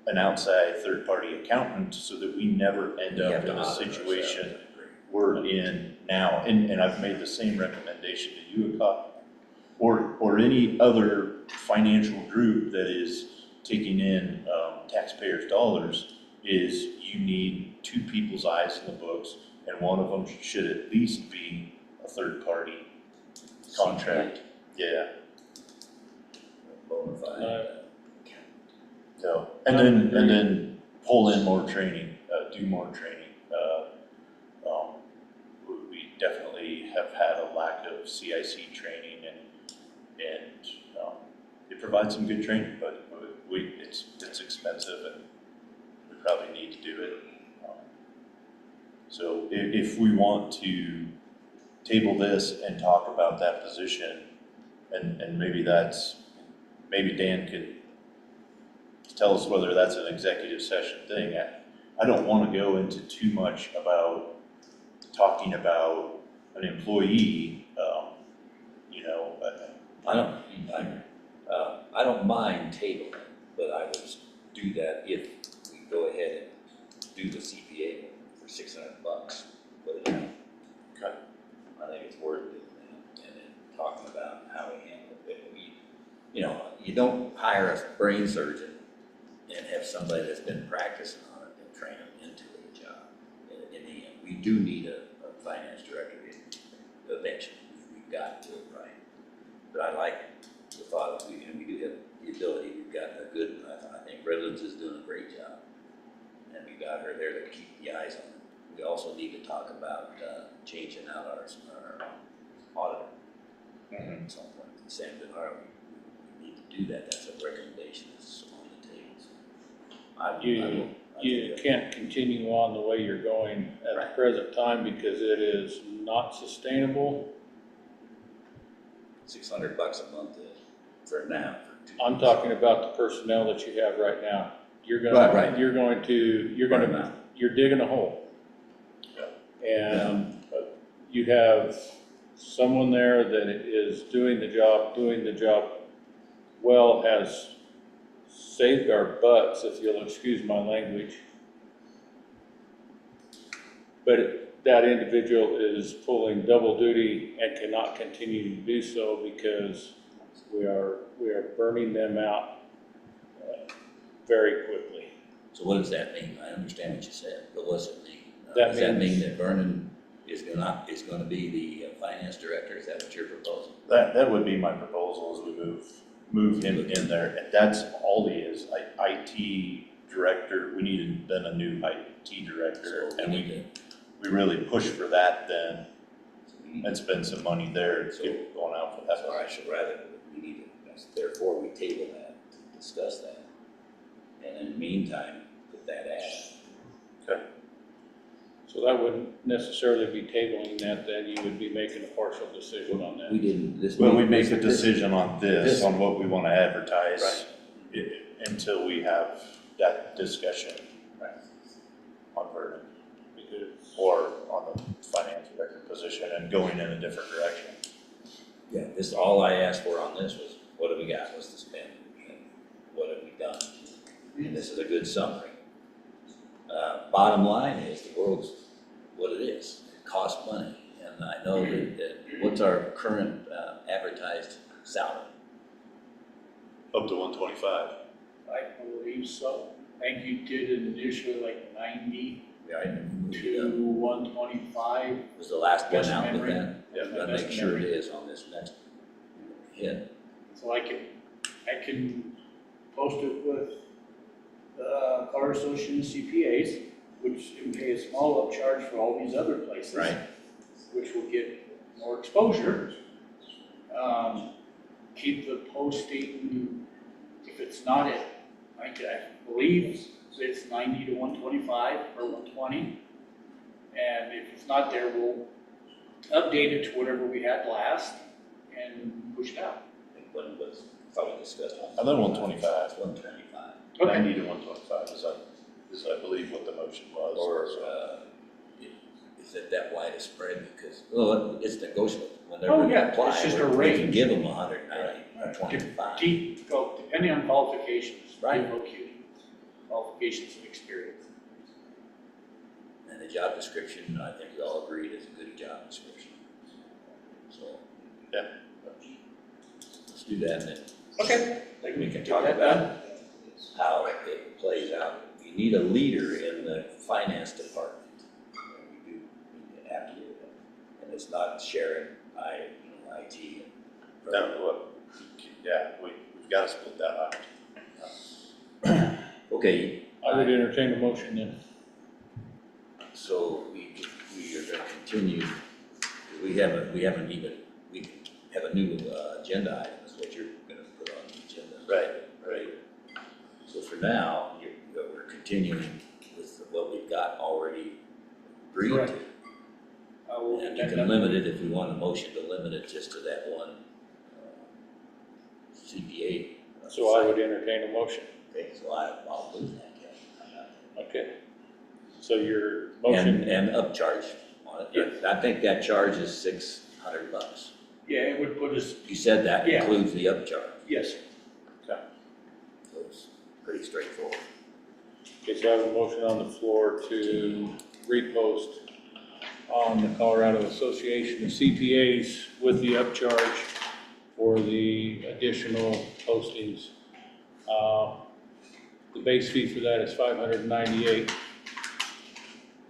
an outside third-party accountant so that we never end We up have to in a audit situation ourselves, I agree. we're in now. And I've made the same recommendation to you, or any other financial group that is taking in taxpayers' dollars, is you need two people's eyes in the books, and one of them should at least be a third-party contract. Yeah. Bona fide. So, and then pull in more training, do more training. We definitely have had a lack of CIC training, and it provides some good training, but it's expensive, and we probably need to do it. So if we want to table this and talk about that position, and maybe Dan could tell us whether that's an executive session thing. I don't want to go into too much about talking about an employee, I don't mind tabling, but I would do that if we go ahead and do the CPA for $600, put it down. Okay. I think it's worth it, and then talking about how we handle it. You don't hire a brain surgeon and have somebody that's been practicing on it and train them into a job. In the end, we do need a finance director eventually. We've got to, right? But I like the thought of, we do have the ability, we've got a good, I think Redlands is doing a great job. And we got her there to keep the eyes on it. We also need to talk about changing out our auditor. At some point, Sam Bernard, we need to do that. That's a recommendation that's on the table. You can't continue on the way you're going at the present time because it is not sustainable. $600 a month for now. I'm talking about the personnel that you have right now. You're Right. you're digging a hole. And you have someone there that is doing the job well, has saved our butts, if you'll excuse my language. But that individual is pulling double duty and cannot continue to do so because we are burning them out very quickly. So what does that mean? I understand what you said, but what does it mean? That Does that means- mean that Vernon is gonna be the finance director? Is that what you're proposing? that would be my proposal, as we move him in there, and that's all he is. IT director, we need then a new IT director, So and we need we really push for that then, to, and spend some money there to get going out for that. that's why I should rather, we need to, therefore we table that, to discuss that. And in the meantime, put that ad. Okay. So that wouldn't necessarily be tabling that, then you would be making a partial decision on that. We didn't, this. Well, we make a decision on this- on what we want to advertise until we have that discussion on Vernon, or on the finance director position and going in a different direction. Yeah, this, all I asked for on this was, what have we got, what's the spend, and what have we done? And this is a good summary. Bottom line is, the world's what it is, it costs money, and I know that what's our current advertised salary? Up to 125. I believe so. I think you did initially like 90 Right? to 125. Was the last one Best out with memory. that? Yeah, Gotta best make sure it memory. is on this next hit. So I can post it with Car Association CPAs, which can pay a small upcharge for all these other places. Right. Which will get more exposure. Keep the posting, if it's not at, I believe it's 90 to 125 or 120. And if it's not there, we'll update it to whatever we had last and push it out. When was, thought we discussed. I thought 125. 125. 90 to 125 is I believe what the motion was. Or, is it that wide a spread? Because, well, it's negotiable. Whenever Oh, they yeah, apply, it's just a we can range. give them 190. 25. Depending on qualifications. Right. Qualifications and experience. And the job description, I think we all agreed is a good job description. So, Yeah. let's do that then. Okay. Like we can talk about how it plays out. You need a leader in the finance department. We do need to have you. And it's not Sharon, IT. We've got to split that out. Okay, I would entertain a motion then. so we are gonna continue. We have a new agenda item, is what you're gonna put on the agenda. Right. So for now, we're continuing with what we've got already agreed to. Correct. And you can limit it if we want a motion to limit it just to that one CPA. So I would entertain a motion. Okay, so I'll move that, yeah. Okay. So your motion. And upcharge on it. Yes. I think that charge is $600. Yeah, it would put us, You said that Yeah. includes the upcharge, yes, so it's pretty straightforward. Okay, so I have a motion on the floor to repost on the Colorado Association of CPAs with the upcharge for the additional postings. The base fee for that is $598.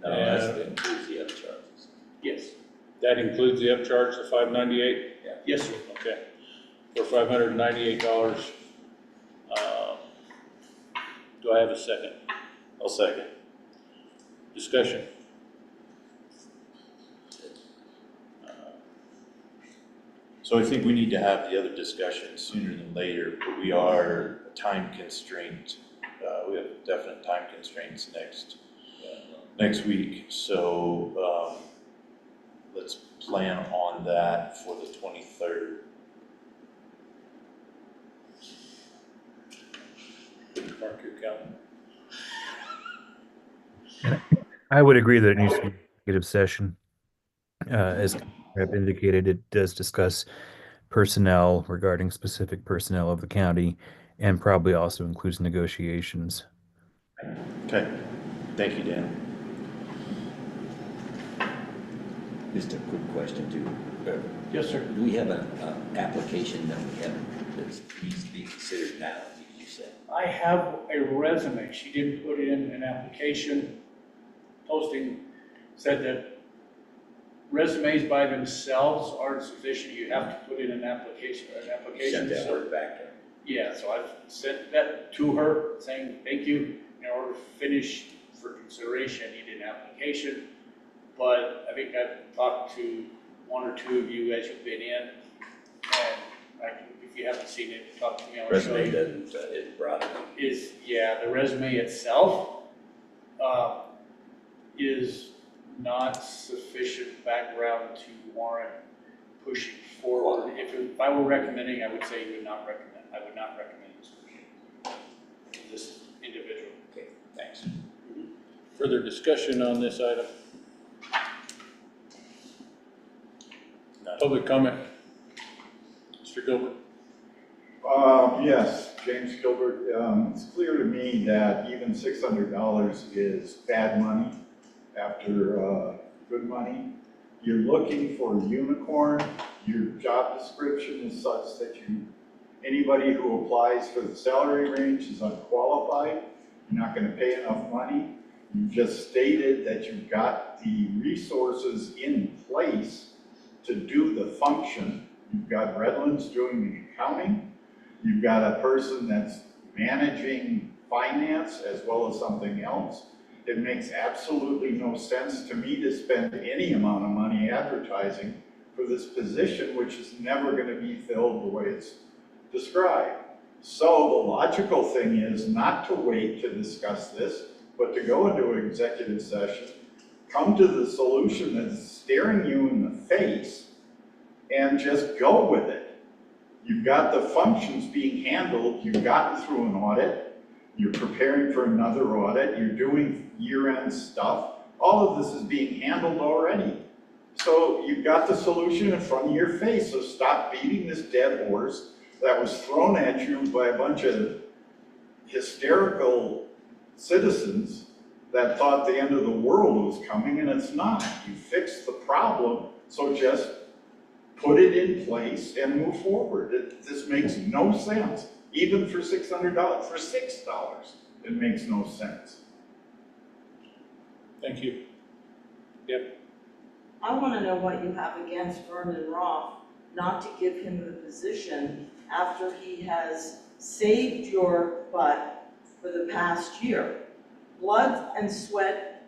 No, that includes the upcharges. yes, That includes the upcharge, the $598? yes, sir. Okay. For $598. Do I have a second? I'll second. Discussion. So I think we need to have the other discussion sooner than later, but we are time constrained. We have definite time constraints next week, so let's plan on that for the 23rd. Mark your calendar. I would agree that it needs to be an executive session. As Rep indicated, it does discuss personnel regarding specific personnel of the county and probably also includes negotiations. Okay, thank you, Dan. Just a quick question too. Yes, sir. Do we have an application that that needs to be considered now, you said? I have a resume. She didn't put in an application. Posting said that resumes by themselves aren't sufficient. You have to put in an application. Send that So- word back to her. Yeah, so I've sent that to her saying, thank you. In order to finish for consideration, I need an application. But I think I've talked to one or two of you as you've been in. And if you haven't seen it, talk to me. I'll show Resume you. doesn't, it's broad enough. The resume itself is not sufficient background to warrant pushing forward. If I were recommending, I would say I would not recommend this individual. Okay, thanks. Further discussion on this item? Public comment? Mr. Gilbert? Yes, James Gilbert. It's clear to me that even $600 is bad money after good money. You're looking for a unicorn. Your job description is such that anybody who applies for the salary range is unqualified. You're not going to pay enough money. You just stated that you've got the resources in place to do the function. You've got Redlands doing the accounting. You've got a person that's managing finance as well as something else. It makes absolutely no sense to me to spend any amount of money advertising for this position, which is never going to be filled the way it's described. So the logical thing is not to wait to discuss this, but to go into an executive session, come to the solution that's staring you in the face, and just go with it. You've got the functions being handled, you've gotten through an audit, you're preparing for another audit, you're doing year-end stuff. All of this is being handled already. So you've got the solution in front of your face, so stop beating this dead horse. that was thrown at you by a bunch of hysterical citizens that thought the end of the world was coming, and it's not. You fixed the problem, so just put it in place and move forward. This makes no sense, even for $600, for $6, it makes no sense. Thank you. Yep. I want to know what you have against Vernon Roth not to give him the position after he has saved your butt for the past year. Blood and sweat,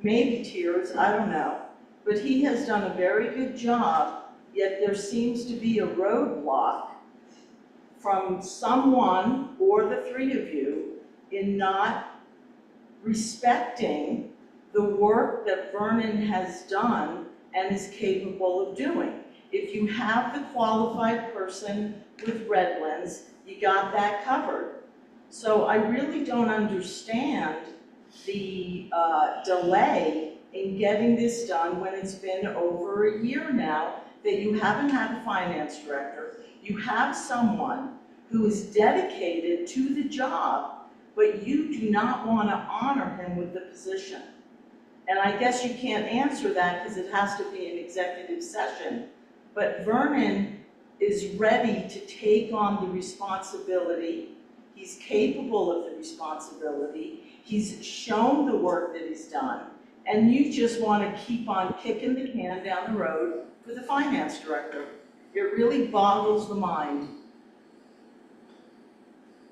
maybe tears, I don't know, but he has done a very good job, yet there seems to be a roadblock from someone or the three of you in not respecting the work that Vernon has done and is capable of doing. If you have the qualified person with Redlands, you got that covered. So I really don't understand the delay in getting this done when it's been over a year now that you haven't had a finance director. You have someone who is dedicated to the job, but you do not want to honor him with the position. And I guess you can't answer that because it has to be an executive session. But Vernon is ready to take on the responsibility. He's capable of the responsibility. He's shown the work that he's done. And you just want to keep on kicking the can down the road for the finance director. It really boggles the mind.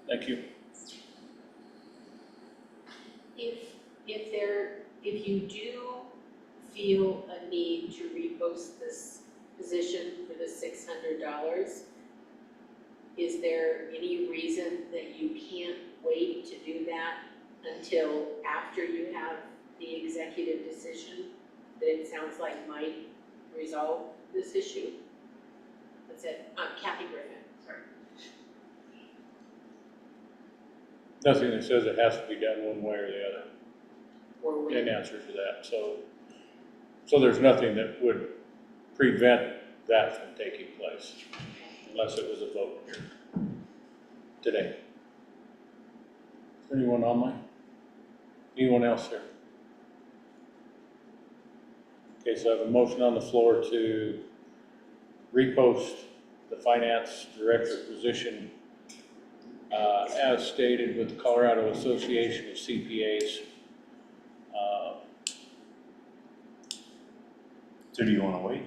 Thank you. If you do feel a need to repost this position for the $600, is there any reason that you can't wait to do that until after you have the executive decision that it sounds like might resolve this issue? That's it. Kathy Griffin, sorry. Nothing that says it has to be done one way or the other. Or when? In answer to that, so there's nothing that would prevent that from taking place, unless it was a vote here today. Is there anyone online? Anyone else here? Okay, so I have a motion on the floor to repost the finance director position as stated with the Colorado Association of CPAs. So do you want to wait?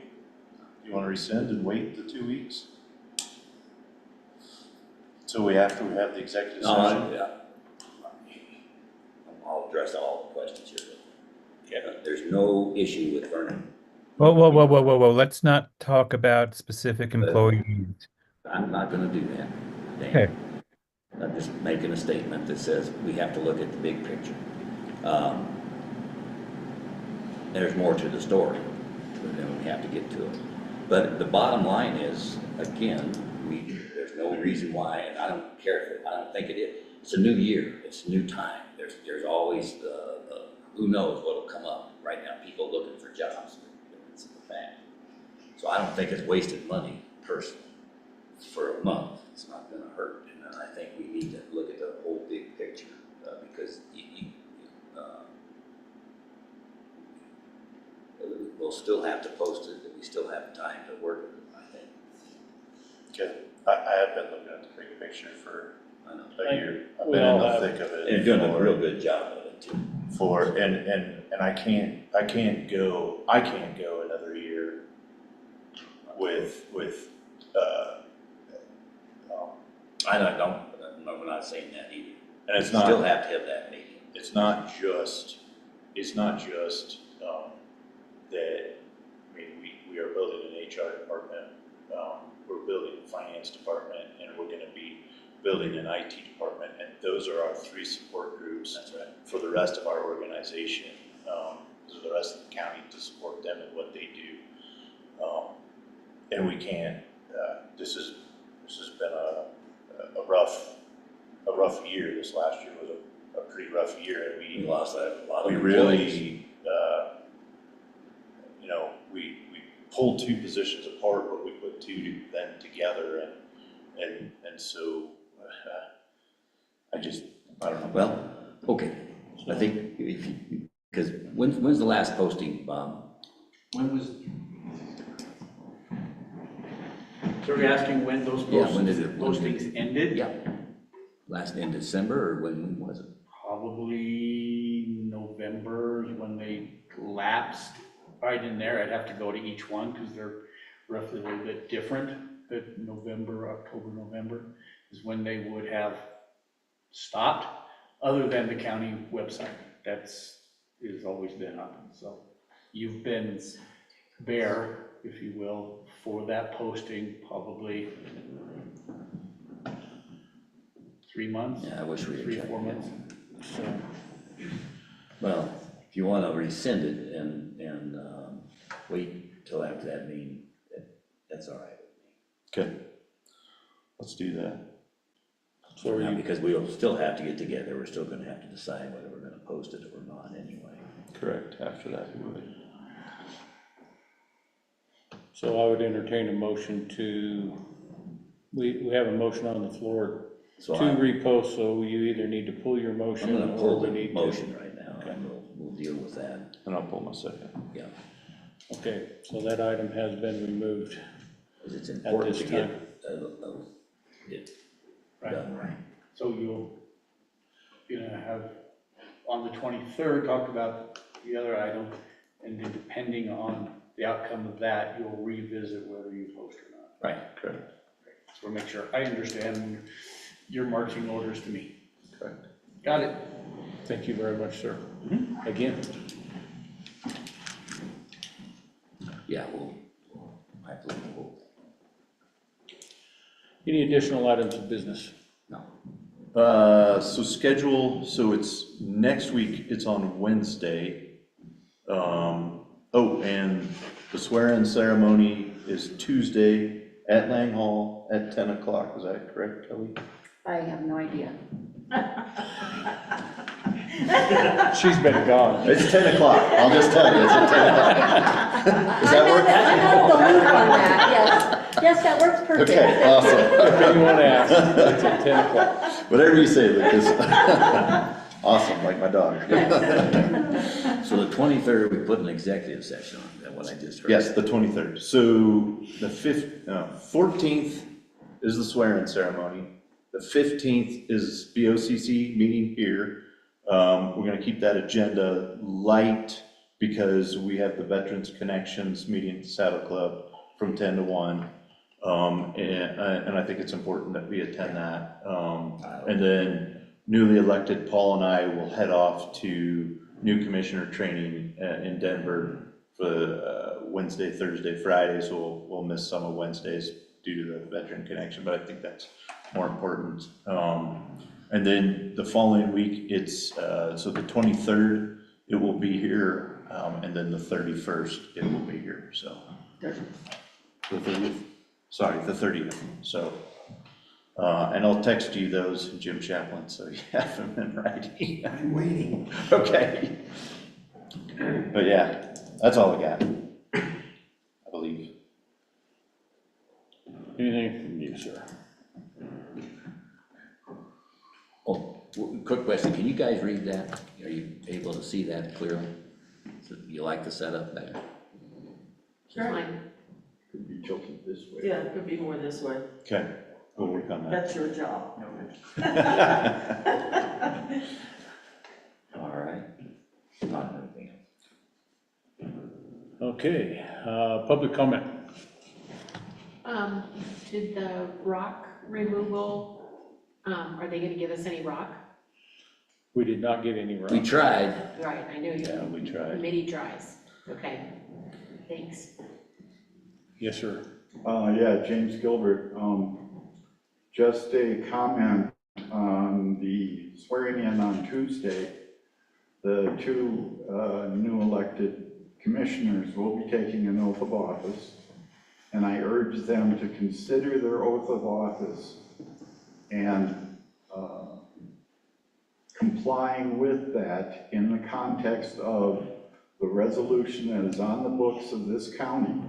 Do you want to rescind and wait the 2 weeks? So after we have the executive session? Yeah. I'll address all the questions here. Okay. There's no issue with Vernon. Whoa. Let's not talk about specific employees. I'm not gonna do that, Dan. Okay. I'm just making a statement that says we have to look at the big picture. There's more to the story, but then we have to get to it. But the bottom line is, again, there's no reason why, and I don't care if I don't think it is. It's a new year, it's a new time. There's always who knows what'll come up. Right now, people looking for jobs. It's a fact. So I don't think it's wasted money personally for a month. It's not gonna hurt. And I think we need to look at the whole big picture because we'll still have to post it, but we still have time to work with it, I think. Okay, I have been looking at the big picture for a year. I've We been all in the have. thick of it. And you're doing a real good job of it too. And I can't go another year with We're not saying that either. and it's Still not, have to have that meeting. it's not just that, I mean, we are building an HR department, we're building a finance department, and we're gonna be building an IT department, and those are our three support groups. That's right. For the rest of our organization, for the rest of the county to support them in what they do. And we can't, this has been a rough year. This last year was a pretty rough year, and We lost a lot of we employees. really, we pulled two positions apart, but we put two then together, And so, I don't know. Well, okay, I think if you, because when's the last posting, Bob? When was? So you're asking when those Yeah, when did it? postings ended? Yeah, last in December, or when was it? Probably November is when they lapsed. Right in there, I'd have to go to each one because they're roughly a little bit different. But November, October, November is when they would have stopped, other than the county website. That's always been up. So you've been bare, if you will, for that posting probably 3 months. Yeah, I wish we had 3 or checked 4 it. months. So. Well, if you want to rescind it and wait till after that meeting, that's all right. Okay, let's do that. So Now, because we'll still have to get together, we're still gonna have to decide whether we're gonna post it or not anyway. Correct, after that, we would. So I would entertain a motion to, we have a motion on the floor So to repost, so you either need to pull your I'm motion gonna or pull we the need to. motion right now, and we'll deal with that. And I'll pull my second. Yeah, Okay, so that item has been removed. because it's important this to get time. it Right. done right. So you're gonna have, on the 23rd, talk about the other item, and then depending on the outcome of that, you'll revisit whether you post or not. Right. Correct. So make sure I understand your marching orders to me. Correct. Got it. Thank you very much, sir. Again. Yeah, I believe we'll, Any additional items of business? no. So schedule, so it's next week, it's on Wednesday. And the swear-in ceremony is Tuesday at Lang Hall at 10 o'clock, is that correct, Kelly? I have no idea. She's been gone. It's 10 o'clock, I'll just tell you, it's at 10 o'clock. Does that work? I'm out of the loop on that, yes. Yes, that works perfect. Okay, awesome. If anyone asks, it's at 10 o'clock. Whatever you say, Lucas. Awesome, like my daughter. So the 23rd, we put an executive session on, is that what I just heard? Yes, the 23rd. So the 14th is the swearing ceremony. The 15th is BOCC meeting here. We're gonna keep that agenda light because we have the Veterans Connections meeting at the Saddle Club from 10 to 1. And I think it's important that we attend that. And then newly elected Paul and I will head off to new commissioner training in Denver for Wednesday, Thursday, Friday, so we'll miss some of Wednesdays due to the Veteran Connection, but I think that's more important. And then the following week, it's, so the 23rd, it will be here, and then the 31st, it will be here, so. The 30th? Sorry, the 30th, so. And I'll text you those, Jim Chaplin, so you have them in writing. I'm waiting. Okay. But yeah, that's all I got, I believe. Anything from you, sir? Oh, quick question, can you guys read that? Are you able to see that clearly? So you like the setup better? Sure. Fine. Could be tilted this way. Yeah, it could be more this way. Okay, we'll work on that. That's your job. All right. Not anything else. Okay, public comment. Did the rock removal, are they gonna give us any rock? We did not get any We rock. tried. Right, I know Yeah, you, we tried. committee tries, okay, thanks. Yes, sir. Yeah, James Gilbert. Just a comment on the swearing in on Tuesday. The two new elected commissioners will be taking an oath of office, and I urge them to consider their oath of office and complying with that in the context of the resolution that is on the books of this county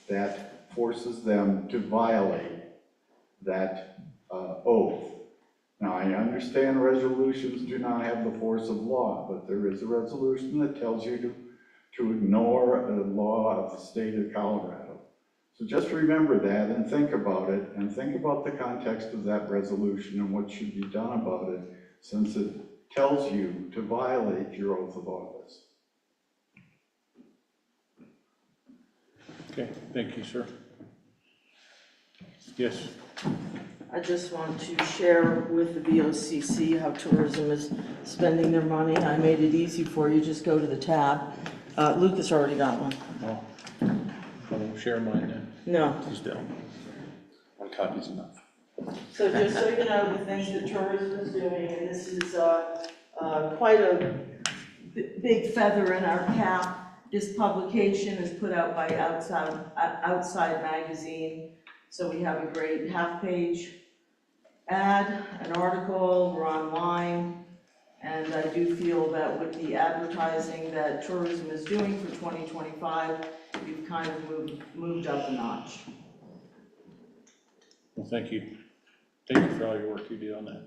that forces them to violate that oath. Now, I understand resolutions do not have the force of law, but there is a resolution that tells you to ignore a law of the state of Colorado. So just remember that and think about it, and think about the context of that resolution and what should be done about it, since it tells you to violate your oath of office. Okay, thank you, sir. Yes. I just want to share with the BOCC how tourism is spending their money. I made it easy for you, just go to the tab. Lucas already got one. Oh, I won't share mine then. No. Please don't. One copy's enough. So just so you know, the things that tourism is doing, and this is quite a big feather in our cap. This publication is put out by Outside Magazine. So we have a great half-page ad, an article, we're online. And I do feel that with the advertising that tourism is doing for 2025, you've kind of moved up a notch. Well, thank you. Thank you for all your work you do on that.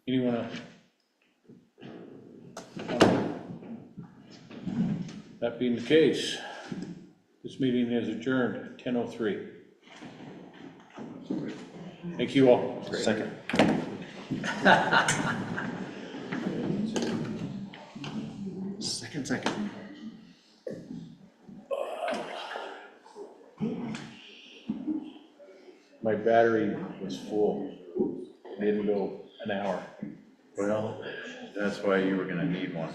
Anyone else? That being the case, this meeting is adjourned at 10:03. Thank you all. Second. Second. My battery was full. It didn't go an hour. Well, that's why you were gonna need one.